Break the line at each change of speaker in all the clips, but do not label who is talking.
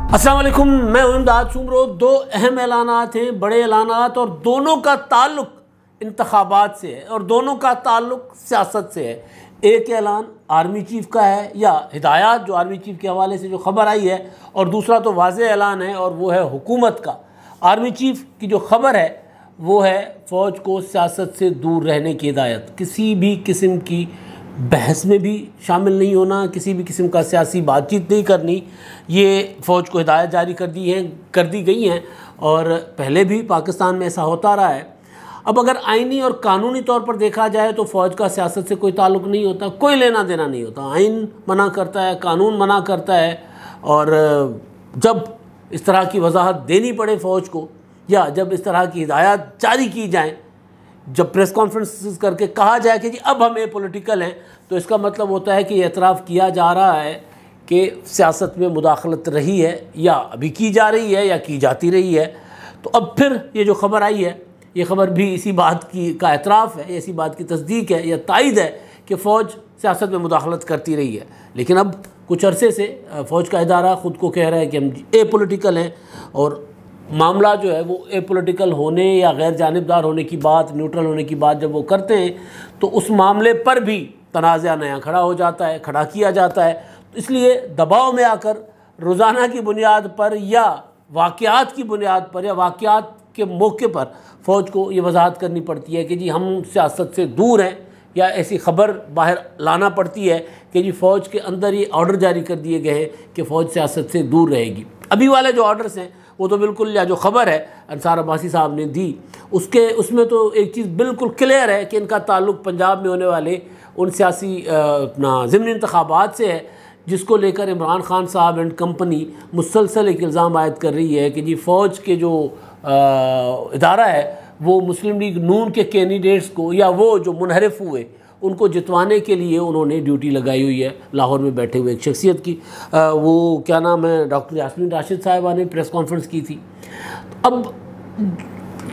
अस्सलाम वालेकुम, मैं हूं इमदाद सुमरो। दो अहम ऐलानात हैं, बड़े ऐलानात, और दोनों का ताल्लुक इंतखाबात से है और दोनों का ताल्लुक सियासत से है। एक ऐलान आर्मी चीफ़ का है या हिदायत जो आर्मी चीफ़ के हवाले से जो ख़बर आई है, और दूसरा तो वाज़ेह ऐलान है और वो है हुकूमत का। आर्मी चीफ़ की जो ख़बर है वो है फ़ौज को सियासत से दूर रहने की हिदायत, किसी भी किस्म की बहस में भी शामिल नहीं होना, किसी भी किस्म का सियासी बातचीत नहीं करनी, ये फ़ौज को हिदायत जारी कर दी गई हैं। और पहले भी पाकिस्तान में ऐसा होता रहा है। अब अगर आइनी और कानूनी तौर पर देखा जाए तो फ़ौज का सियासत से कोई ताल्लुक़ नहीं होता, कोई लेना देना नहीं होता। आइन मना करता है, कानून मना करता है, और जब इस तरह की वजाहत देनी पड़े फ़ौज को या जब इस तरह की हिदायत जारी की जाए, जब प्रेस कॉन्फ्रेंस करके कहा जाए कि जी अब हम पॉलिटिकल हैं, तो इसका मतलब होता है कि एतराफ़ किया जा रहा है कि सियासत में मुदाखलत रही है या अभी की जा रही है या की जाती रही है। तो अब फिर ये जो ख़बर आई है, ये ख़बर भी इसी बात की का एतराफ़ है, इसी बात की तस्दीक है या तायद है कि फ़ौज सियासत में मुदाखलत करती रही है। लेकिन अब कुछ अरसे से फ़ौज का इदारा ख़ुद को कह रहा है कि हम पॉलिटिकल हैं, और मामला जो है वो पॉलिटिकल होने या गैर जानिबदार होने की बात, न्यूट्रल होने की बात जब वो करते हैं तो उस मामले पर भी तनाज़ा नया खड़ा हो जाता है, खड़ा किया जाता है। तो इसलिए दबाव में आकर रोज़ाना की बुनियाद पर या वाक़यात की बुनियाद पर या वाक़यात के मौके पर फ़ौज को ये वजाहत करनी पड़ती है कि जी हम सियासत से दूर हैं, या ऐसी ख़बर बाहर लाना पड़ती है कि जी फ़ौज के अंदर ये ऑर्डर जारी कर दिए गए हैं कि फ़ौज सियासत से दूर रहेगी। अभी वाले जो ऑर्डर्स हैं वो तो बिल्कुल, या जो ख़बर है अंसार अब्बासी साहब ने दी उसमें तो एक चीज़ बिल्कुल क्लियर है कि इनका ताल्लुक़ पंजाब में होने वाले उन सियासी ज़िमनी इंतखाबात से है जिसको लेकर इमरान खान साहब एंड कंपनी मुसलसल एक इल्ज़ाम आयद कर रही है कि जी फ़ौज के जो इदारा है वो मुस्लिम लीग नून के कैंडिडेट्स को या वो जो मुनहरिफ हुए उनको जितवाने के लिए उन्होंने ड्यूटी लगाई हुई है। लाहौर में बैठे हुए एक शख्सियत की, वो क्या नाम है, डॉक्टर यास्मीन राशिद साहिबा ने प्रेस कॉन्फ्रेंस की थी। अब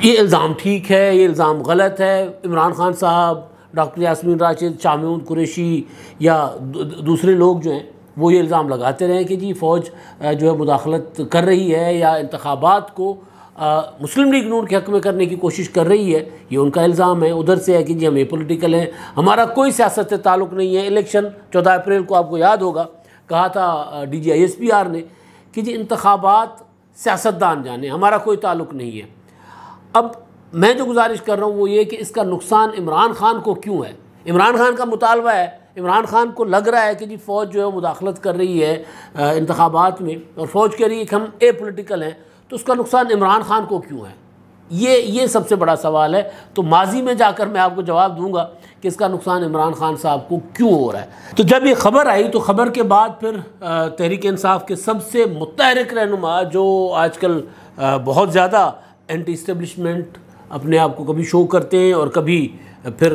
ये इल्ज़ाम ठीक है, ये इल्ज़ाम गलत है। इमरान खान साहब, डॉक्टर यास्मीन राशिद, शाह महमूद कुरैशी या दूसरे लोग जो हैं वो ये इल्ज़ाम लगाते रहे कि जी फ़ौज जो है मुदाखलत कर रही है या इंतखाबात को मुस्लिम लीग नून के हक़ में करने की कोशिश कर रही है, ये उनका इल्ज़ाम है। उधर से है कि जी हम पॉलिटिकल हैं, हमारा कोई सियासत से ताल्लुक़ नहीं है। इलेक्शन 14 अप्रैल को आपको याद होगा कहा था DGISPR ने कि जी इंतखाबात सियासतदान जाने, हमारा कोई ताल्लुक़ नहीं है। अब मैं जो गुजारिश कर रहा हूँ वो ये कि इसका नुकसान इमरान खान को क्यों है। इमरान खान का मुतालबा है, इमरान खान को लग रहा है कि जी फ़ौज जो है मुदाखलत कर रही है इंतखाबात में, और फ़ौज कह रही है कि हम पॉलिटिकल हैं, तो उसका नुकसान इमरान खान को क्यों है, ये सबसे बड़ा सवाल है। तो माजी में जाकर मैं आपको जवाब दूंगा कि इसका नुकसान इमरान खान साहब को क्यों हो रहा है। तो जब ये ख़बर आई तो ख़बर के बाद फिर तहरीक इंसाफ के सबसे मुतहरिक रहनुमा, जो आजकल बहुत ज़्यादा एंटी इस्टेब्लिशमेंट अपने आप को कभी शो करते हैं और कभी फिर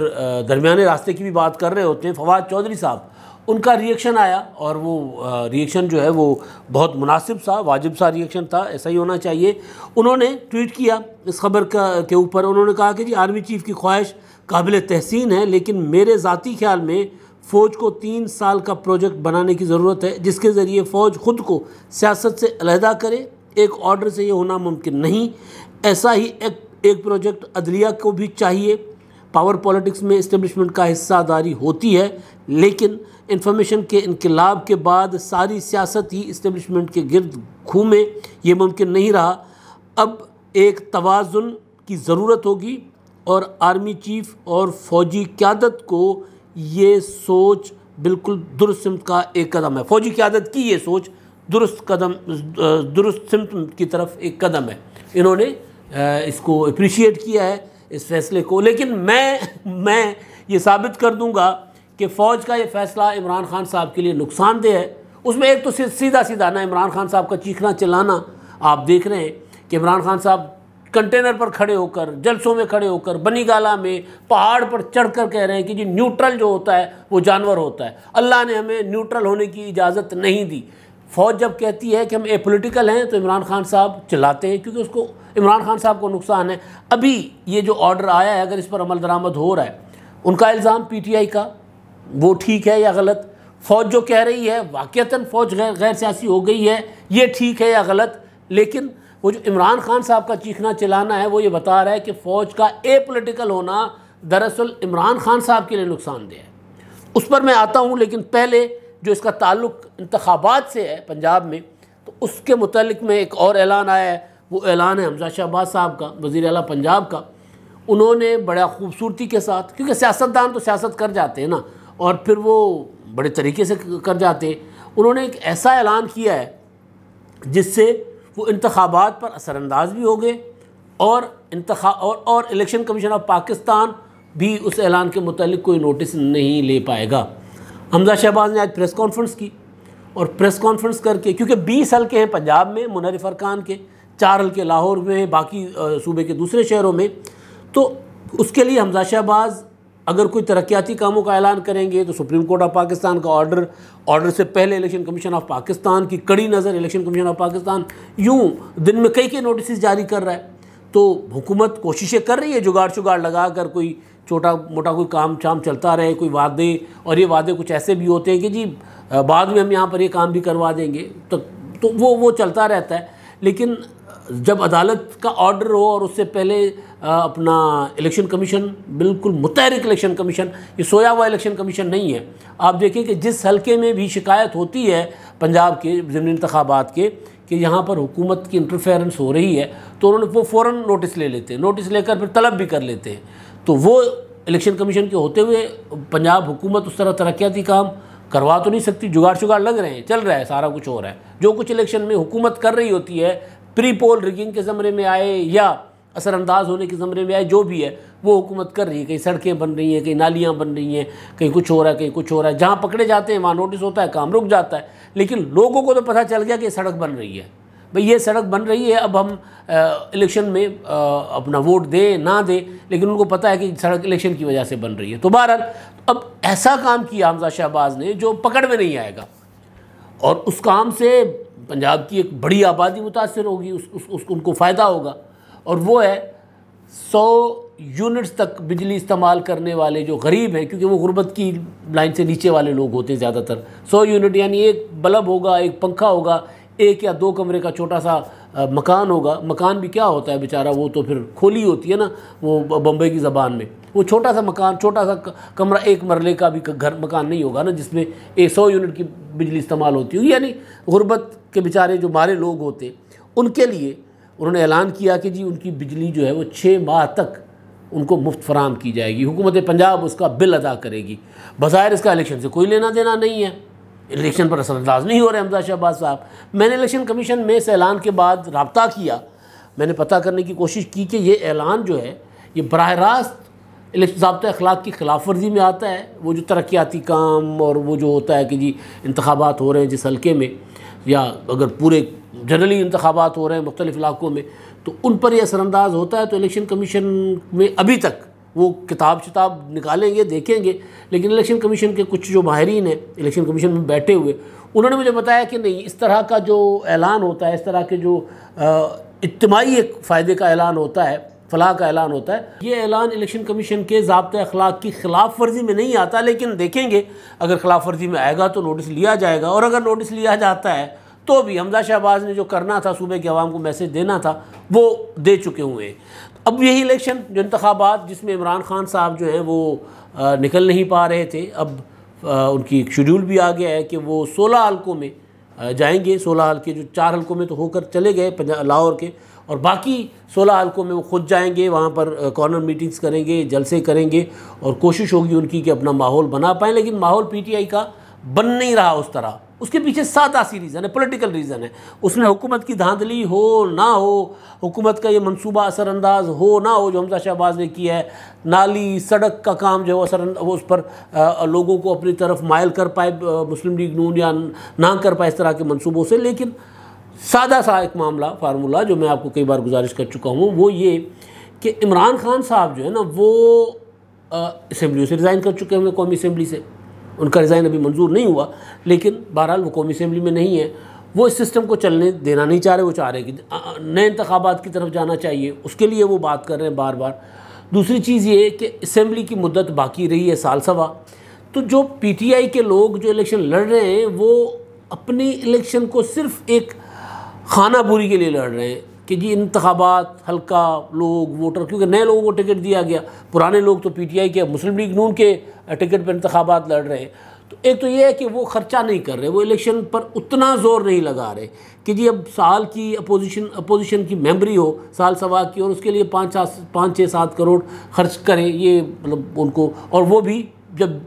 दरमियाने रास्ते की भी बात कर रहे होते हैं, फवाद चौधरी साहब, उनका रिएक्शन आया। और वो रिएक्शन जो है वो बहुत मुनासिब सा, वाजिब सा रिएक्शन था, ऐसा ही होना चाहिए। उन्होंने ट्वीट किया इस खबर के ऊपर। उन्होंने कहा कि जी आर्मी चीफ़ की ख्वाहिश काबिल तहसीन है, लेकिन मेरे ज़ाती ख्याल में फ़ौज को 3 साल का प्रोजेक्ट बनाने की ज़रूरत है जिसके ज़रिए फ़ौज ख़ुद को सियासत से अलहदा करे। एक ऑर्डर से ये होना मुमकिन नहीं। ऐसा ही एक प्रोजेक्ट अदलिया को भी चाहिए। पावर पॉलिटिक्स में इस्टेब्लिशमेंट का हिस्सादारी होती है, लेकिन इंफॉर्मेशन के इनकलाब के बाद सारी सियासत ही इस्टेब्लिशमेंट के गिर्द घूमे, ये मुमकिन नहीं रहा। अब एक तवाज़ुन की ज़रूरत होगी, और आर्मी चीफ़ और फ़ौजी क़यादत को ये सोच बिल्कुल दुरुस्त सिमत का एक कदम है। फ़ौजी क़यादत की ये सोच दुरुस्त सिमत की तरफ एक कदम है। इन्होंने इसको अप्रिशिएट किया है, इस फ़ैसले को। लेकिन मैं ये साबित कर दूंगा कि फ़ौज का ये फ़ैसला इमरान खान साहब के लिए नुकसानदेह है। उसमें एक तो सीधा ना इमरान खान साहब का चीखना चिल्लाना आप देख रहे हैं कि इमरान खान साहब कंटेनर पर खड़े होकर, जलसों में खड़े होकर, बनीगाला में पहाड़ पर चढ़कर कह रहे हैं कि जी न्यूट्रल जो होता है वो जानवर होता है, अल्लाह ने हमें न्यूट्रल होने की इजाज़त नहीं दी। फ़ौज जब कहती है कि हम पॉलिटिकल हैं तो इमरान खान साहब चिल्लाते हैं, क्योंकि उसको इमरान खान साहब को नुकसान है। अभी ये जो ऑर्डर आया है, अगर इस पर अमल दरामद हो रहा है, उनका इल्ज़ाम PTI का वो ठीक है या गलत, फ़ौज जो कह रही है वाक़तन फ़ौज गैर सियासी हो गई है, ये ठीक है या गलत, लेकिन वो जो इमरान खान साहब का चीखना चिल्लाना है वो ये बता रहा है कि फ़ौज का एपॉलिटिकल होना दरअसल इमरान खान साहब के लिए नुकसानदेह है। उस पर मैं आता हूँ, लेकिन पहले जो इसका ताल्लुक़ इंतखाबात से है पंजाब में, तो उसके मुतालिक में एक और ऐलान आया है। वो ऐलान है हमज़ा शहबाज साहब का, वज़ीर आला पंजाब का। उन्होंने बड़ा खूबसूरती के साथ, क्योंकि सियासतदान तो सियासत कर जाते हैं ना, और फिर वो बड़े तरीके से कर जाते हैं, उन्होंने एक ऐसा ऐलान किया है जिससे वो इंतखाबात पर असरअंदाज भी हो गए और इलेक्शन कमीशन ऑफ पाकिस्तान भी उस ऐलान के मुतालिक कोई नोटिस नहीं ले पाएगा। हमज़ा शहबाज ने आज प्रेस कॉन्फ्रेंस की, और प्रेस कॉन्फ्रेंस करके, क्योंकि 20 हल्के हैं पंजाब में मुनव्वर अरकान के, 4 हल्के लाहौर में, बाकी सूबे के दूसरे शहरों में, तो उसके लिए हमज़ा शहबाज अगर कोई तरक्याती कामों का ऐलान करेंगे तो सुप्रीम कोर्ट ऑफ पाकिस्तान का ऑर्डर से पहले इलेक्शन कमीशन ऑफ पाकिस्तान की कड़ी नज़र, इलेक्शन कमीशन ऑफ पाकिस्तान यूँ दिन में कई नोटिस जारी कर रहा है। तो हुकूमत कोशिशें कर रही है जुगाड़ लगा कर कोई छोटा मोटा कोई काम शाम चलता रहे, कोई वादे, और ये वादे कुछ ऐसे भी होते हैं कि जी बाद में हम यहाँ पर ये काम भी करवा देंगे, तो वो चलता रहता है। लेकिन जब अदालत का ऑर्डर हो और उससे पहले अपना इलेक्शन कमीशन, बिल्कुल मुतहरिक इलेक्शन कमीशन, ये सोया हुआ इलेक्शन कमीशन नहीं है। आप देखें कि जिस हल्के में भी शिकायत होती है पंजाब के ज़िमनी इंतखाबात के कि यहाँ पर हुकूमत की इंटरफेरेंस हो रही है, तो उन्होंने वो फ़ौरन नोटिस ले लेते हैं, नोटिस लेकर फिर तलब भी कर लेते हैं। तो वो इलेक्शन कमीशन के होते हुए पंजाब हुकूमत उस तरह तरक्याती काम करवा तो नहीं सकती। जुगाड़ लग रहे हैं, चल रहा है, सारा कुछ हो रहा है। जो कुछ इलेक्शन में हुकूमत कर रही होती है, प्री पोल रिगिंग के ज़मरे में आए या असरअंदाज होने के ज़मरे में आए, जो भी है वो हुकूमत कर रही है। कहीं सड़कें बन रही हैं, कहीं नालियाँ बन रही हैं, कहीं कुछ हो रहा है, कहीं कुछ हो रहा है। जहाँ पकड़े जाते हैं वहाँ नोटिस होता है, काम रुक जाता है। लेकिन लोगों को तो पता चल गया कि सड़क बन रही है, भाई ये सड़क बन रही है, अब हम इलेक्शन में अपना वोट दें ना दें, लेकिन उनको पता है कि सड़क इलेक्शन की वजह से बन रही है। तो बहरहाल अब ऐसा काम किया हमज़ा शहबाज ने जो पकड़ में नहीं आएगा, और उस काम से पंजाब की एक बड़ी आबादी मुतासर होगी, उनको फ़ायदा होगा। और वो है 100 यूनिट्स तक बिजली इस्तेमाल करने वाले जो गरीब हैं, क्योंकि वो गुर्बत की लाइन से नीचे वाले लोग होते हैं ज़्यादातर। 100 यूनिट यानी एक बल्ब होगा, एक पंखा होगा, 1 या 2 कमरे का छोटा सा मकान होगा। मकान भी क्या होता है बेचारा, वो तो फिर खोली होती है ना, वो बम्बई की ज़बान में। वो छोटा सा मकान, छोटा सा कमरा, 1 मरले का भी घर मकान नहीं होगा ना, जिसमें 100 यूनिट की बिजली इस्तेमाल होती होगी। यानी गुर्बत के बेचारे जो मारे लोग होते, उनके लिए उन्होंने ऐलान किया कि जी उनकी बिजली जो है वो 6 माह तक उनको मुफ्त फराम की जाएगी। हुकूमत पंजाब उसका बिल अदा करेगी। बज़ाहिर इसका इलेक्शन से कोई लेना देना नहीं है, इलेक्शन पर असरअंदाज नहीं हो रहे हमज़ा शहबाज साहब। मैंने इलेक्शन कमीशन में इस ऐलान के बाद रब्ता किया, मैंने पता करने की कोशिश की कि ये ऐलान जो है ये बराह रास्त ज़ाब्ता अखलाक की खिलाफ वर्जी में आता है। वो जो तरक्याती काम और वो जो होता है कि जी इंतखाबात हो रहे हैं जिस हल्के में, या अगर पूरे जनरली इंतखाबात हो रहे हैं मुख्तलिफ़ इलाकों में, तो उन पर यह असरअंदाज होता है। तो इलेक्शन कमीशन में अभी तक वो किताब निकालेंगे, देखेंगे। लेकिन इलेक्शन कमीशन के कुछ जो माहिरीन हैं इलेक्शन कमीशन में बैठे हुए, उन्होंने मुझे बताया कि नहीं, इस तरह का जो ऐलान होता है, इस तरह के जो इज्तिमाई एक फ़ायदे का ऐलान होता है, फलाह का ऐलान होता है, ये ऐलान इलेक्शन कमीशन के ज़ाब्ते अखलाक की खिलाफ वर्जी में नहीं आता। लेकिन देखेंगे, अगर खिलाफ वर्जी में आएगा तो नोटिस लिया जाएगा, और अगर नोटिस लिया जाता है तो भी हमज़ा शहबाज ने जो करना था, सूबे के अवाम को मैसेज देना था, वो दे चुके हुए हैं। अब यही इलेक्शन जो इंतखाबात जिसमें इमरान खान साहब जो हैं वो निकल नहीं पा रहे थे, अब उनकी एक शेड्यूल भी आ गया है कि वो 16 हल्कों में जाएंगे। 16 हल्के जो 4 हल्कों में तो होकर चले गए लाहौर के, और बाकी 16 हल्कों में वो खुद जाएंगे, वहाँ पर कॉर्नर मीटिंग्स करेंगे, जलसे करेंगे, और कोशिश होगी उनकी कि अपना माहौल बना पाएँ। लेकिन माहौल PTI का बन नहीं रहा उस तरह। उसके पीछे सादा सी रीज़न है, पॉलिटिकल रीज़न है। उसमें हुकूमत की धांधली हो ना हो, हुकूमत का ये मंसूबा असरअंदाज हो ना हो जो हमज़ा शहबाज ने किया है, नाली सड़क का काम जो है वो उस पर लोगों को अपनी तरफ मायल कर पाए मुस्लिम लीग नून, या ना कर पाए इस तरह के मंसूबों से। लेकिन सादा सा एक मामला, फार्मूला जो मैं आपको कई बार गुजारिश कर चुका हूँ, वो ये कि इमरान खान साहब जो है ना वो असम्बलियों से रिज़ाइन कर चुके हैं, कौमी असम्बली से। उनका रिज़ाइन अभी मंजूर नहीं हुआ, लेकिन बहरहाल वो कौमी असम्बली में नहीं है। वो इस सिस्टम को चलने देना नहीं चाह रहे, वो चाह रहे कि नए इंतखाबात की तरफ जाना चाहिए, उसके लिए वो बात कर रहे हैं बार बार। दूसरी चीज़ ये कि असम्बली की मुद्दत बाकी रही है 1.25 साल, तो जो पीटीआई के लोग जो इलेक्शन लड़ रहे हैं वो अपनी इलेक्शन को सिर्फ एक खानापुरी के लिए लड़ रहे हैं कि जी इंतखाबात हल्का लोग वोटर, क्योंकि नए लोगों को टिकट दिया गया, पुराने लोग तो पीटीआई के मुस्लिम लीग नून के टिकट पर इंतखाबात लड़ रहे हैं। तो एक तो ये है कि वो ख़र्चा नहीं कर रहे, वो इलेक्शन पर उतना ज़ोर नहीं लगा रहे कि जी अब साल की अपोजिशन की मेंबरी हो साल सवा की और उसके लिए 5-6-7 करोड़ खर्च करें, ये मतलब उनको, और वो भी जब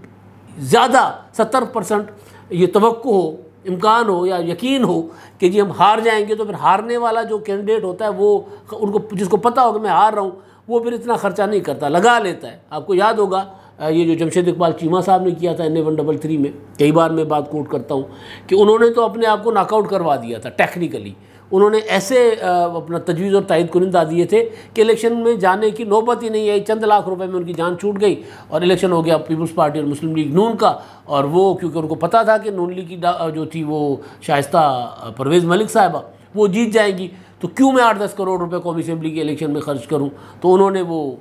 ज़्यादा 70% ये तवक्को हो, इम्कान हो या यकीन हो कि जी हम हार जाएंगे, तो फिर हारने वाला जो कैंडिडेट होता है वो उनको जिसको पता होगा मैं हार रहा हूँ, वो फिर इतना ख़र्चा नहीं करता, लगा लेता है। आपको याद होगा ये जो जमशेद इकबाल चीमा साहब ने किया था NA-133 में, कई बार मैं बात कोट करता हूँ कि उन्होंने तो अपने आप को नॉकआउट करवा दिया था टेक्निकली। उन्होंने ऐसे अपना तजवीज़ और तायद कुनिंदा दिए थे कि इलेक्शन में जाने की नौबत ही नहीं आई, चंद लाख रुपए में उनकी जान छूट गई और इलेक्शन हो गया पीपल्स पार्टी और मुस्लिम लीग नून का। और वो क्योंकि उनको पता था कि नून लीग की जो थी वो शाइस्ता परवेज़ मलिक साहिबा वो जीत जाएंगी, तो क्यों मैं 8-10 करोड़ रुपए कौमी असम्बली के इलेक्शन में खर्च करूँ। तो उन्होंने वो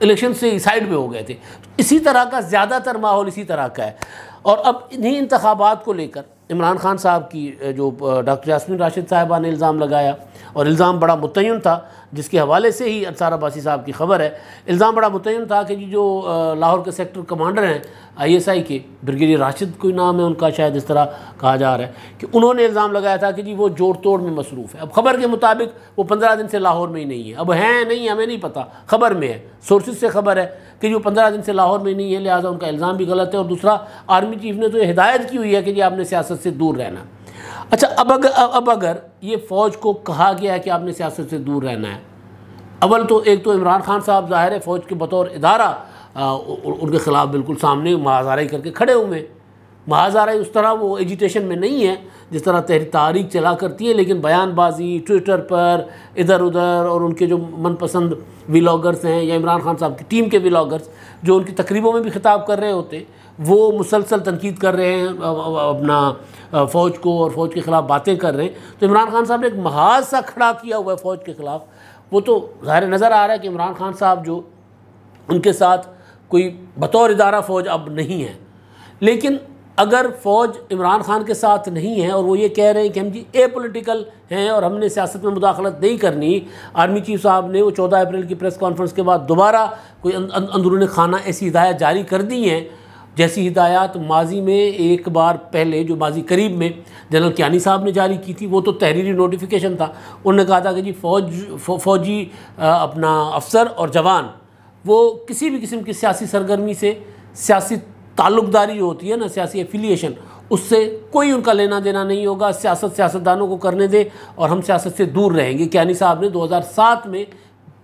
इलेक्शन से साइड में हो गए थे। तो इसी तरह का ज़्यादातर माहौल इसी तरह का है। और अब इन्हीं इंतखाबात को लेकर इमरान खान साहब की जो डॉक्टर यास्मीन राशिद साहिबा ने इल्ज़ाम लगाया, और इल्ज़ाम बड़ा मुतय्यन था, जिसके हवाले से ही अंसार अब्बासी साहब की खबर है। इल्ज़ाम बड़ा मुतय्यन था कि जो लाहौर के सेक्टर कमांडर हैं ISI के, ब्रिगेडियर राशिद कोई नाम है उनका, शायद इस तरह कहा जा रहा है, कि उन्होंने इल्ज़ाम लगाया था कि जी वो जोड़ तोड़ में मसरूफ़ है। अब खबर के मुताबिक वो 15 दिन से लाहौर में ही नहीं है। अब हैं नहीं हमें नहीं पता, खबर में है, सोर्सेज से खबर है कि जो 15 दिन से लाहौर में नहीं है, लिहाजा उनका इल्ज़ाम भी गलत है। और दूसरा, आर्मी चीफ ने तो ये हिदायत की हुई है कि जी आपने सियासत से दूर रहना। अच्छा, अब अगर ये फ़ौज को कहा गया है कि आपने सियासत से दूर रहना है, अव्वल तो एक तो इमरान खान साहब ज़ाहिर है फ़ौज के बतौर इदारा उनके ख़िलाफ़ बिल्कुल सामने महाज़ाराई करके खड़े हुए हैं। महाज़ाराई उस तरह वो एजिटेशन में नहीं है जिस तरह तहरीक चला करती है, लेकिन बयानबाजी ट्विटर पर इधर उधर, और उनके जो मनपसंद व्लॉगर्स हैं या इमरान खान साहब की टीम के व्लॉगर्स जो उनकी तकरीबों में भी खिताब कर रहे होते, वो मुसलसल तनकीद कर रहे हैं अपना फ़ौज को और फ़ौज के ख़िलाफ़ बातें कर रहे हैं। तो इमरान खान साहब ने एक महाज सा खड़ा किया हुआ है फ़ौज के ख़िलाफ़। वो तो ज़ाहिर नज़र आ रहा है कि इमरान खान साहब जो उनके साथ कोई बतौर इदारा फ़ौज अब नहीं है। लेकिन अगर फ़ौज इमरान खान के साथ नहीं है और वो ये कह रहे हैं कि हम जी एपॉलिटिकल हैं और हमने सियासत में मुदाखलत नहीं करनी, आर्मी चीफ साहब ने वो 14 अप्रैल की प्रेस कॉन्फ्रेंस के बाद दोबारा कोई अंदरूनी खाना ऐसी हिदायत जारी कर दी हैं जैसी हिदायत माजी में एक बार पहले जो माजी करीब में जनरल कियानी साहब ने जारी की थी। वो तो तहरीरी नोटिफिकेशन था। उन्होंने कहा था कि जी फ़ौजी अपना अफसर और जवान वो किसी भी किस्म की सियासी सरगर्मी से, सियासी ताल्लुकदारी जो होती है ना, सियासी एफिलिएशन, उससे कोई उनका लेना देना नहीं होगा। सियासतदानों को करने दे और हम सियासत से दूर रहेंगे। कियानी साहब ने 2007 में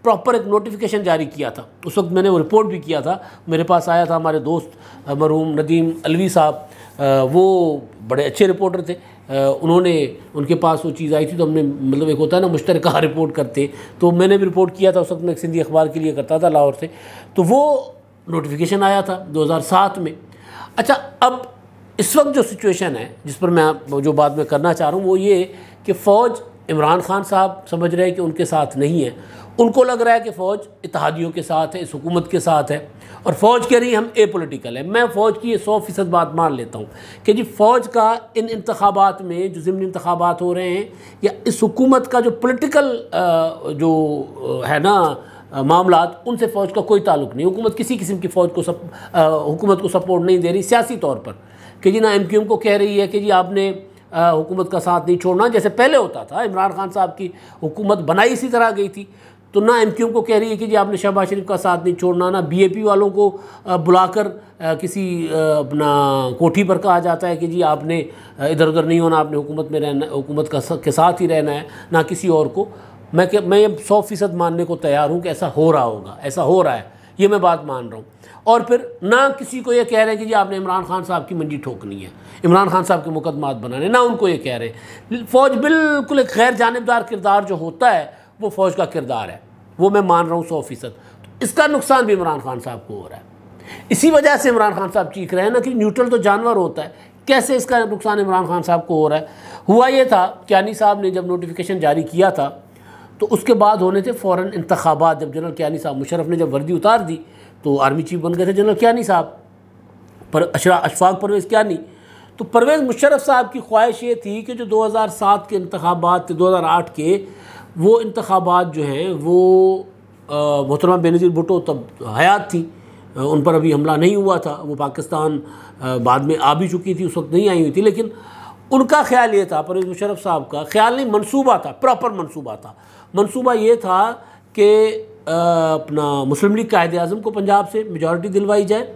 प्रॉपर एक नोटिफिकेशन जारी किया था। उस वक्त मैंने वो रिपोर्ट भी किया था, मेरे पास आया था हमारे दोस्त मरहूम नदीम अलवी साहब, वो बड़े अच्छे रिपोर्टर थे। उन्होंने उनके पास वो चीज़ आई थी, तो हमने मतलब एक होता है ना मुश्तरका रिपोर्ट करते, तो मैंने भी रिपोर्ट किया था। उस वक्त मैं एक सिंधी अखबार के लिए करता था लाहौर से, तो वो नोटिफिकेशन आया था 2007 में। अच्छा, अब इस वक्त जो सिचुएशन है जिस पर मैं जो बात मैं करना चाह रहा हूँ वो ये कि फ़ौज, इमरान खान साहब समझ रहे हैं कि उनके साथ नहीं है। उनको लग रहा है कि फ़ौज इत्तेहादियों के साथ है, इस हुकूमत के साथ है, और फ़ौज कह रही है हम एपॉलिटिकल है। मैं फ़ौज की ये 100% बात मान लेता हूँ कि जी फ़ौज का इन इंतखाबात में जो ज़िमनी इंतखाबात हो रहे हैं या इस हुकूमत का जो पॉलिटिकल जो है ना मामलात, उनसे फ़ौज का कोई ताल्लुक़ नहीं। हुकूमत किसी किस्म की फ़ौज को हुकूमत को सपोर्ट नहीं दे रही सियासी तौर पर, कि जी ना MQM को कह रही है कि जी आपने हुकूमत का साथ नहीं छोड़ना, जैसे पहले होता था। इमरान खान साहब की हुकूमत बनाई इसी तरह गई थी, तो ना MQM को कह रही है कि जी आपने शहबाज शरीफ का साथ नहीं छोड़ना, ना BAP वालों को बुलाकर किसी अपना कोठी पर कहा जाता है कि जी आपने इधर उधर नहीं होना, आपने हुकूमत में रहना, हुकूमत के साथ ही रहना है, ना किसी और को। मैं 100% मानने को तैयार हूँ कि ऐसा हो रहा होगा, ऐसा हो रहा है, ये मैं बात मान रहा हूँ। और फिर ना किसी को ये कह रहे हैं कि जी आपने इमरान खान साहब की मंडी ठोकनी है, इमरान खान साहब के मुकदमात बनाने, ना उनको ये कह रहे हैं। फ़ौज बिल्कुल एक गैर जानिबदार किरदार जो होता है वो फ़ौज का किरदार है, वो मैं मान रहा हूँ 100%। तो इसका नुकसान भी इमरान खान साहब को हो रहा है। इसी वजह से इमरान खान साहब चीख रहे हैं ना कि न्यूट्रल तो जानवर होता है, कैसे इसका नुकसान इमरान खान साहब को हो रहा है। हुआ ये था, कियानी साहब ने जब नोटिफिकेशन जारी किया था तो उसके बाद होने थे फ़ौरन इंतखाबात। जब जनरल कियानी साहब, मुशर्रफ ने जब वर्दी उतार दी तो आर्मी चीफ बन गए थे जनरल कियानी साहब। पर अशफाक परवेज़ क्या नहीं। तो परवेज़ मुशर्रफ साहब की ख्वाहिश ये थी कि जो 2007 के इंतखाबात थे, 2008 के, वो इंतखाबात जो हैं वो मोहतरमा बेनज़ीर भुट्टो तब हयात थी, उन पर अभी हमला नहीं हुआ था, वो पाकिस्तान बाद में आ भी चुकी थी, उस वक्त नहीं आई हुई थी। लेकिन उनका ख्याल ये था, परवेज़ मुशर्रफ साहब का ख्याल नहीं, मंसूबा था, प्रॉपर मंसूबा था। मंसूबा ये था कि अपना मुस्लिम लीग कायदे आज़म को पंजाब से मेजॉरिटी दिलवाई जाए,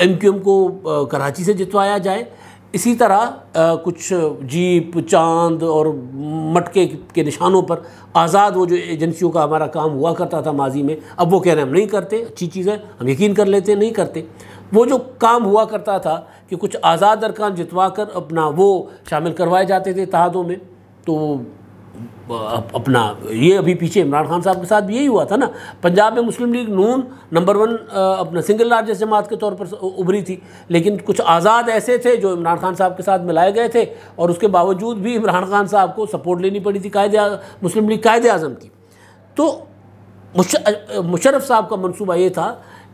MQM को कराची से जितवाया जाए, इसी तरह कुछ जीप, चांद और मटके के निशानों पर आज़ाद वो जो एजेंसियों का हमारा काम हुआ करता था माजी में, अब वो कह रहे हैं हम नहीं करते, अच्छी चीज़ है, हम यकीन कर लेते हैं, नहीं करते। वो जो काम हुआ करता था कि कुछ आज़ाद अरकान जितवा कर अपना वो शामिल करवाए जाते थे इत्तेहादों में, तो अपना ये अभी पीछे इमरान खान साहब के साथ भी यही हुआ था ना। पंजाब में मुस्लिम लीग नून नंबर 1 अपना सिंगल लार्जेस्ट जमात के तौर पर उभरी थी, लेकिन कुछ आज़ाद ऐसे थे जो इमरान खान साहब के साथ मिलाए गए थे और उसके बावजूद भी इमरान खान साहब को सपोर्ट लेनी पड़ी थी मुस्लिम लीग कायदे आज़म की। तो मुशर्रफ साहब का मंसूबा ये था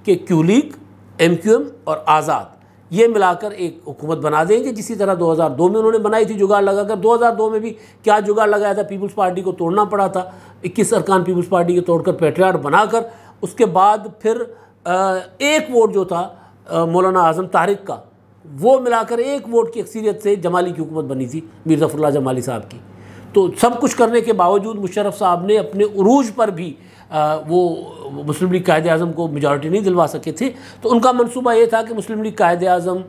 कि क्यू लीग, MQM और आज़ाद ये मिलाकर एक हुकूमत बना देंगे, जिसी तरह 2002 में उन्होंने बनाई थी जुगाड़ लगाकर। 2002 में भी क्या जुगाड़ लगाया था, पीपल्स पार्टी को तोड़ना पड़ा था, 21 अरकान पीपल्स पार्टी के तोड़कर पैट्रियाट बनाकर, उसके बाद फिर एक वोट जो था मौलाना आज़म तारिक का, वो मिलाकर एक वोट की अक्सरियत से जमाली की हुकूमत बनी थी, मीर ज़फ़रुल्लाह जमाली साहब की। तो सब कुछ करने के बावजूद मुशर्रफ साहब ने अपने उरूज पर भी वो मुस्लिम लीग कायदे आज़म को मेजॉरिटी नहीं दिलवा सके थे। तो उनका मंसूबा ये था कि मुस्लिम लीग कायदे आज़म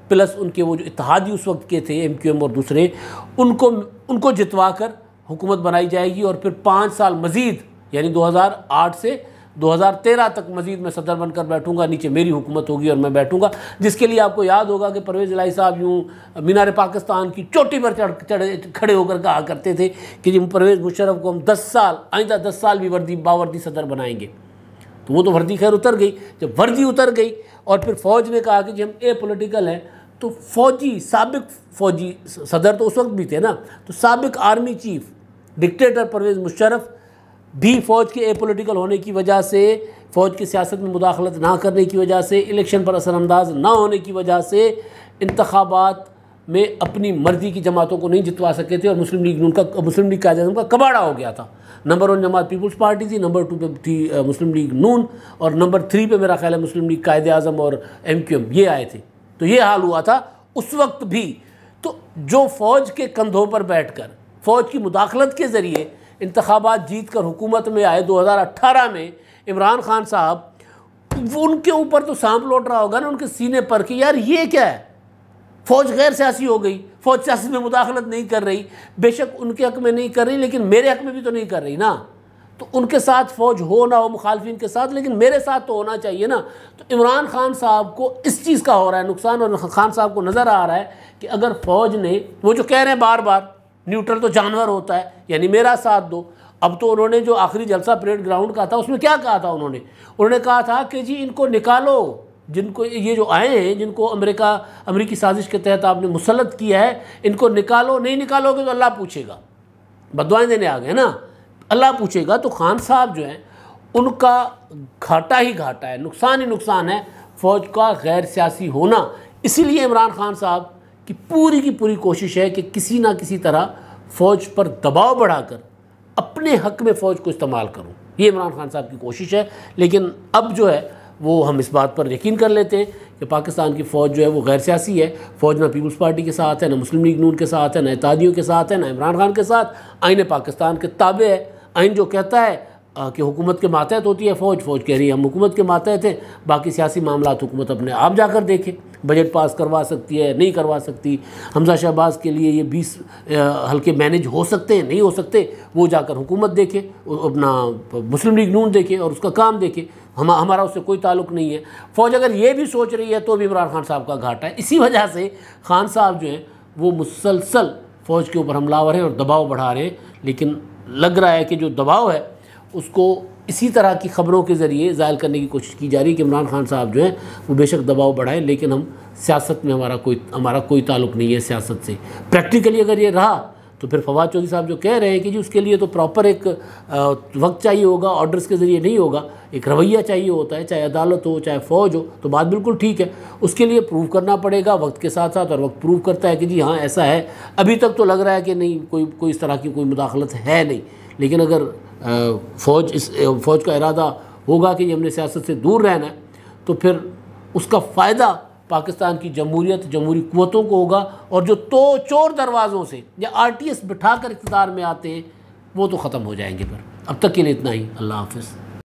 प्लस उनके वो जो इत्तेहादी उस वक्त के थे, MQM और दूसरे, उनको जितवा कर हुकूमत बनाई जाएगी और फिर 5 साल मज़ीद, यानी 2008 से 2013 तक मज़ीद मैं सदर बनकर बैठूंगा, नीचे मेरी हुकूमत होगी और मैं बैठूंगा। जिसके लिए आपको याद होगा कि परवेज़ इलाही साहब यूँ मीनार पाकिस्तान की चोटी पर खड़े होकर कहा करते थे कि जी परवेज़ मुशर्रफ को हम 10 साल, आइंदा 10 साल भी बावर्दी सदर बनाएंगे। तो वो तो वर्दी खैर उतर गई। जब वर्दी उतर गई और फिर फ़ौज ने कहा कि जी हम पॉलिटिकल हैं, तो साबिक फ़ौजी सदर तो उस वक्त भी थे ना, तो साबिक army chief dictator Pervez Musharraf भी फ़ौज के पॉलिटिकल होने की वजह से, फ़ौज की सियासत में मुदाखलत ना करने की वजह से, इलेक्शन पर असरअंदाज ना होने की वजह से इंतखाबात में अपनी मर्ज़ी की जमातों को नहीं जितवा सके थे और मुस्लिम लीग कायदे आज़म का कबाड़ा हो गया था। नंबर 1 जमात पीपल्स पार्टी थी, नंबर 2 पे थी मुस्लिम लीग नून और नंबर 3 पे मेरा ख्याल है मुस्लिम लीग कायदे आज़म और MQM ये आए थे। तो ये हाल हुआ था उस वक्त भी। तो जो फ़ौज के कंधों पर बैठकर फ़ौज की मुदाखलत के ज़रिए इंतखाबात जीत कर हुकूमत में आए 2018 में, इमरान खान साहब, उनके ऊपर तो सांप लौट रहा होगा ना उनके सीने पर कि यार ये क्या है, फ़ौज गैर सियासी हो गई, फ़ौज सियासत में मुदाखलत नहीं कर रही। बेशक उनके हक़ में नहीं कर रही, लेकिन मेरे हक़ में भी तो नहीं कर रही ना। तो उनके साथ फ़ौज हो ना हो, मुखालफिन के साथ, लेकिन मेरे साथ तो होना चाहिए ना। तो इमरान खान साहब को इस चीज़ का हो रहा है नुकसान और खान साहब को नज़र आ रहा है कि अगर फ़ौज ने, वो जो कह रहे हैं बार बार न्यूट्रल तो जानवर होता है, यानी मेरा साथ दो। अब तो उन्होंने जो आखिरी जलसा परेड ग्राउंड का था उसमें क्या कहा था उन्होंने कहा था कि जी इनको निकालो, जिनको ये जो आए हैं, जिनको अमेरिकी साजिश के तहत आपने मुसल्लत किया है, इनको निकालो। नहीं निकालोगे तो अल्लाह पूछेगा। बदुआएं देने आ गए ना, अल्लाह पूछेगा। तो खान साहब जो हैं उनका घाटा ही घाटा है, नुकसान ही नुकसान है फ़ौज का गैर सियासी होना। इसीलिए इमरान खान साहब की पूरी कोशिश है कि किसी ना किसी तरह फ़ौज पर दबाव बढ़ाकर अपने हक़ में फ़ौज को इस्तेमाल करूं। ये इमरान खान साहब की कोशिश है। लेकिन अब जो है वो हम इस बात पर यकीन कर लेते हैं कि पाकिस्तान की फ़ौज जो है वो गैर सियासी है। फ़ौज ना पीपल्स पार्टी के साथ है, ना मुस्लिम लीग नून के साथ है, ना इत्तेहादियों के साथ है, ना इमरान खान के साथ। आइन पाकिस्तान के ताबे है। आइन जो कहता है कि हुकूमत के मातहत होती है फ़ौज कह रही है हम हुकूमत के मातहत हैं, बाकी सियासी मामलात हुकूमत अपने आप जाकर देखे। बजट पास करवा सकती है, नहीं करवा सकती। हमजा शहबाज के लिए ये 20 हल्के मैनेज हो सकते हैं, नहीं हो सकते, वो जाकर हुकूमत देखे, अपना मुस्लिम लीग नून देखे और उसका काम देखे। हमारा उससे कोई ताल्लुक़ नहीं है। फ़ौज अगर ये भी सोच रही है तो भी इमरान खान साहब का घाटा है। इसी वजह से खान साहब जो हैं वो मुसलसल फ़ौज के ऊपर हमलावर हैं और दबाव बढ़ा रहे हैं। लेकिन लग रहा है कि जो दबाव है उसको इसी तरह की ख़बरों के ज़रिए ज़ायल करने की कोशिश की जा रही है कि इमरान खान साहब जो हैं वो बेशक दबाव बढ़ाएं, लेकिन हम सियासत में हमारा कोई ताल्लुक़ नहीं है सियासत से। प्रैक्टिकली अगर ये रहा तो फिर फवाद चौधरी साहब जो कह रहे हैं कि जी उसके लिए तो प्रॉपर एक वक्त चाहिए होगा, ऑर्डर्स के ज़रिए नहीं होगा, एक रवैया चाहिए होता है, चाहे अदालत हो चाहे फ़ौज हो, तो बात बिल्कुल ठीक है। उसके लिए प्रूव करना पड़ेगा वक्त के साथ साथ, और वक्त प्रूव करता है कि जी हाँ ऐसा है। अभी तक तो लग रहा है कि नहीं, कोई इस तरह की कोई मुदाखलत है नहीं, लेकिन अगर फ़ौज का इरादा होगा कि हमने सियासत से दूर रहना है, तो फिर उसका फ़ायदा पाकिस्तान की जमहूरियत, जमहूरी क़ुव्वतों को होगा, और जो तो चोर दरवाज़ों से या RTS बिठा कर इक़्तिदार में आते हैं वो तो ख़त्म हो जाएंगे। फिर अब तक के लिए इतना ही। अल्लाह हाफ़िज़।